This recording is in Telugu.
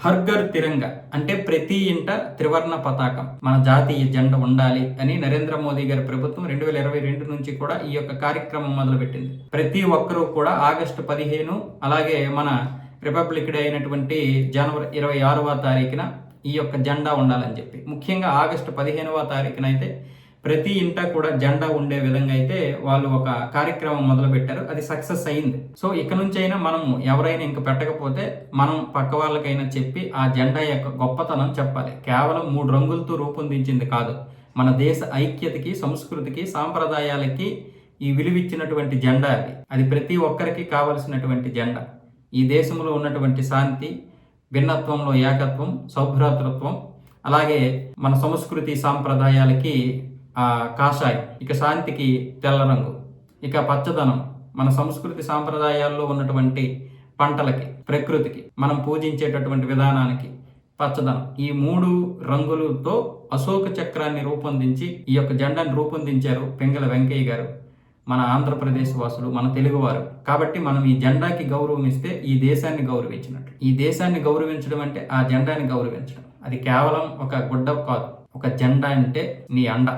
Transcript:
హర్ ఘర్ తిరంగా అంటే ప్రతి ఇంట త్రివర్ణ పతాకం, మన జాతీయ జెండా ఉండాలి అని నరేంద్ర మోదీ గారి ప్రభుత్వం 2022 నుంచి కూడా ఈ యొక్క కార్యక్రమం మొదలుపెట్టింది. ప్రతి ఒక్కరూ కూడా ఆగస్టు 15 అలాగే మన రిపబ్లిక్ డే అయినటువంటి జనవరి 26వ తారీఖున ఈ యొక్క జెండా ఉండాలని చెప్పి, ముఖ్యంగా ఆగస్టు 15వ తారీఖున అయితే ప్రతి ఇంట కూడా జెండా ఉండే విధంగా అయితే వాళ్ళు ఒక కార్యక్రమం మొదలు పెట్టారు. అది సక్సెస్ అయింది. సో ఇక నుంచి అయినా మనం ఎవరైనా ఇంక పెట్టకపోతే మనం పక్క వాళ్ళకైనా చెప్పి ఆ జెండా యొక్క గొప్పతనం చెప్పాలి. కేవలం 3 రంగులతో రూపొందించింది కాదు, మన దేశ ఐక్యతకి, సంస్కృతికి, సాంప్రదాయాలకి ఈ విలువిచ్చినటువంటి జెండా అది. అది ప్రతి ఒక్కరికి కావలసినటువంటి జెండా. ఈ దేశంలో ఉన్నటువంటి శాంతి, భిన్నత్వంలో ఏకత్వం, సౌభ్రాతృత్వం, అలాగే మన సంస్కృతి సాంప్రదాయాలకి కాషాయం, ఇక శాంతికి తెల్ల రంగు, ఇక పచ్చదనం, మన సంస్కృతి సాంప్రదాయాల్లో ఉన్నటువంటి పంటలకి, ప్రకృతికి, మనం పూజించేటటువంటి విధానానికి పచ్చదనం. ఈ 3 రంగులతో అశోక చక్రాన్ని రూపొందించి ఈ యొక్క జెండాను రూపొందించారు పింగళ వెంకయ్య గారు, మన ఆంధ్రప్రదేశ్ వాసులు, మన తెలుగువారు. కాబట్టి మనం ఈ జెండాకి గౌరవం ఇస్తే ఈ దేశాన్ని గౌరవించినట్టు. ఈ దేశాన్ని గౌరవించడం అంటే ఆ జెండాని గౌరవించడం. అది కేవలం ఒక గుడ్డ కాదు, ఒక జెండా అంటే నీ అండ.